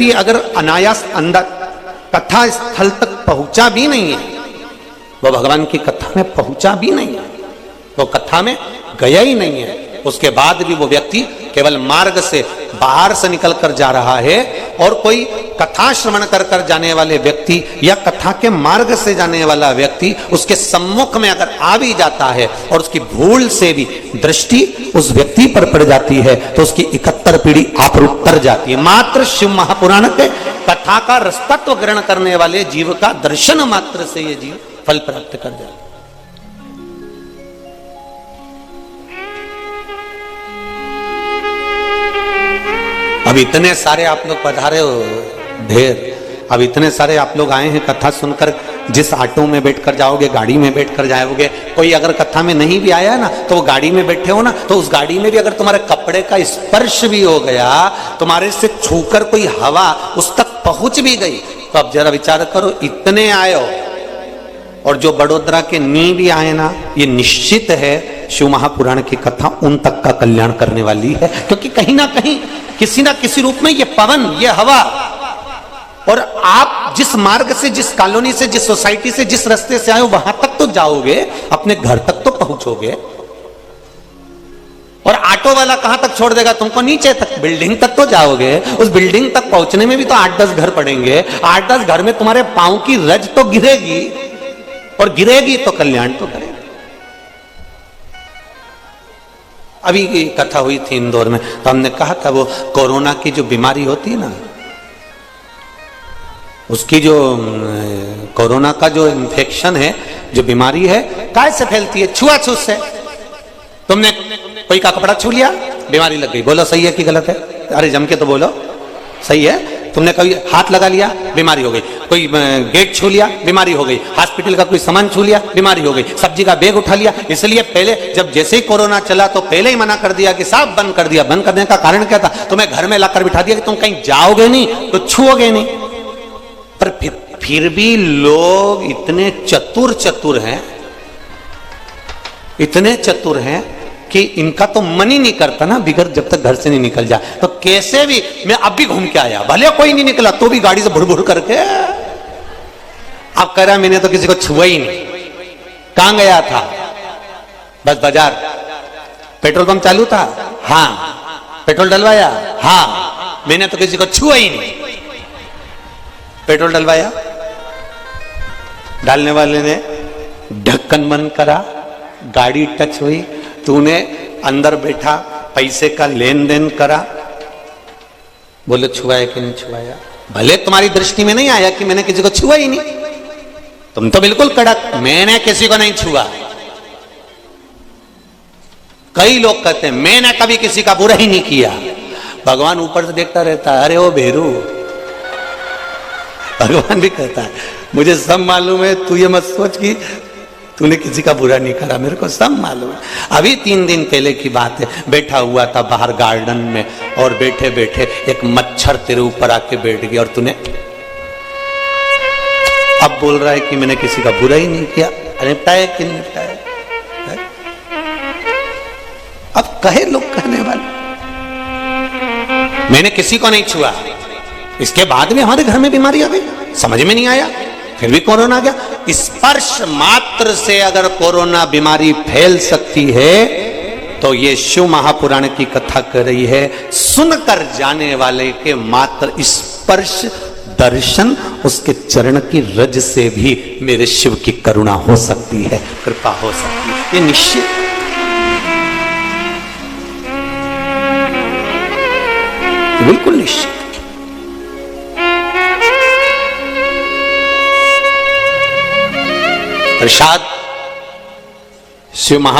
व्यक्ति अगर अनायास अंदर कथा स्थल तक पहुंचा भी नहीं है, वो भगवान की कथा में पहुंचा भी नहीं है, वो कथा में गया ही नहीं है, उसके बाद भी वो व्यक्ति केवल मार्ग से बाहर से निकल कर जा रहा है, और कोई कथा श्रवण कर कर जाने वाले व्यक्ति या कथा के मार्ग से जाने वाला व्यक्ति उसके सम्मुख में अगर आ भी जाता है और उसकी भूल से भी दृष्टि उस व्यक्ति पर पड़ जाती है तो उसकी 71 पीढ़ी आप उतर जाती है। मात्र शिव महापुराण के कथा का रसतत्व ग्रहण करने वाले जीव का दर्शन मात्र से ये जीव फल प्राप्त कर जाता है। अब इतने सारे आप लोग पधारे हो ढेर, अब इतने सारे आप लोग आए हैं कथा सुनकर, जिस ऑटो में बैठकर जाओगे, गाड़ी में बैठकर जाओगे, कोई अगर कथा में नहीं भी आया ना तो वो गाड़ी में बैठे हो ना, तो उस गाड़ी में भी अगर तुम्हारे कपड़े का स्पर्श भी हो गया, तुम्हारे से छूकर कोई हवा उस तक पहुंच भी गई, तो अब जरा विचार करो, इतने आए हो, और जो बड़ोदरा के नी भी आए ना, ये निश्चित है शिव महापुराण की कथा उन तक का कल्याण करने वाली है, क्योंकि कहीं ना कहीं किसी ना किसी रूप में ये पवन, ये हवा, और आप जिस मार्ग से, जिस कॉलोनी से, जिस सोसाइटी से, जिस रास्ते से आए हो वहां तक तो जाओगे, अपने घर तक तो पहुंचोगे, और ऑटो वाला कहां तक छोड़ देगा तुमको? नीचे तक, बिल्डिंग तक तो जाओगे, उस बिल्डिंग तक पहुंचने में भी तो 8-10 घर पड़ेंगे, 8-10 घर में तुम्हारे पांव की रज तो गिरेगी, और गिरेगी तो कल्याण तो करेगी। अभी कथा हुई थी इंदौर में, तो हमने कहा था वो कोरोना की जो बीमारी होती है ना, उसकी जो कोरोना का जो इन्फेक्शन है, जो बीमारी है, काय से फैलती है? छुआछूत से। तुमने कोई का कपड़ा छू लिया, बीमारी लग गई, बोलो सही है कि गलत है? अरे जम के तो बोलो, सही है। तुमने कभी हाथ लगा लिया, बीमारी हो गई, कोई गेट छू लिया, बीमारी हो गई, हॉस्पिटल का कोई सामान छू लिया, बीमारी हो गई, सब्जी का बैग उठा लिया। इसलिए पहले जब जैसे ही कोरोना चला तो पहले ही मना कर दिया कि साफ बंद कर दिया। बंद करने का कारण क्या था? तुम्हें घर में लाकर बिठा दिया कि तुम कहीं जाओगे नहीं तो छुओगे नहीं। पर फिर भी लोग इतने चतुर हैं, इतने चतुर हैं कि इनका तो मन ही नहीं करता ना बिगर जब तक घर से नहीं निकल जाए, तो कैसे भी मैं अब भी घूम के आया, भले कोई नहीं निकला तो भी गाड़ी से भुड़ करके अब कह रहा मैंने तो किसी को छुआ ही नहीं। कहां गया था? बस बाजार। पेट्रोल पंप चालू था, हाँ। पेट्रोल डलवाया, हाँ। मैंने तो किसी को छुआ ही नहीं। पेट्रोल डलवाया, डालने वाले ने ढक्कन बंद करा, गाड़ी टच हुई, तूने अंदर बैठा पैसे का लेन देन करा, बोले छुआया कि नहीं छुआया? भले तुम्हारी दृष्टि में नहीं आया कि मैंने किसी को छुआ ही नहीं, तुम तो बिल्कुल कड़क, मैंने किसी को नहीं छुआ। कई लोग कहते हैं मैंने कभी किसी का बुरा ही नहीं किया। भगवान ऊपर से देखता रहता है, अरे ओ भेरू, भगवान भी कहता है मुझे सब मालूम है, तू ये मत सोच कि तूने किसी का बुरा नहीं करा, मेरे को सब मालूम है। अभी 3 दिन पहले की बात है, बैठा हुआ था बाहर गार्डन में, और बैठे बैठे एक मच्छर तेरे ऊपर आके बैठ गया, और तूने अब बोल रहा है कि मैंने किसी का बुरा ही नहीं किया। निपटाया कि नहीं निपटाया? अब कहे लोग कहने वाले मैंने किसी को नहीं छुआ, इसके बाद में हमारे घर में बीमारी आ गई, समझ में नहीं आया, फिर भी कोरोना आ गया। स्पर्श मात्र से अगर कोरोना बीमारी फैल सकती है तो ये शिव महापुराण की कथा कर रही है, सुनकर जाने वाले के मात्र स्पर्श दर्शन, उसके चरण की रज से भी मेरे शिव की करुणा हो सकती है, कृपा हो सकती है, ये निश्चित। बिल्कुल निश्चित। प्रसाद शिव महा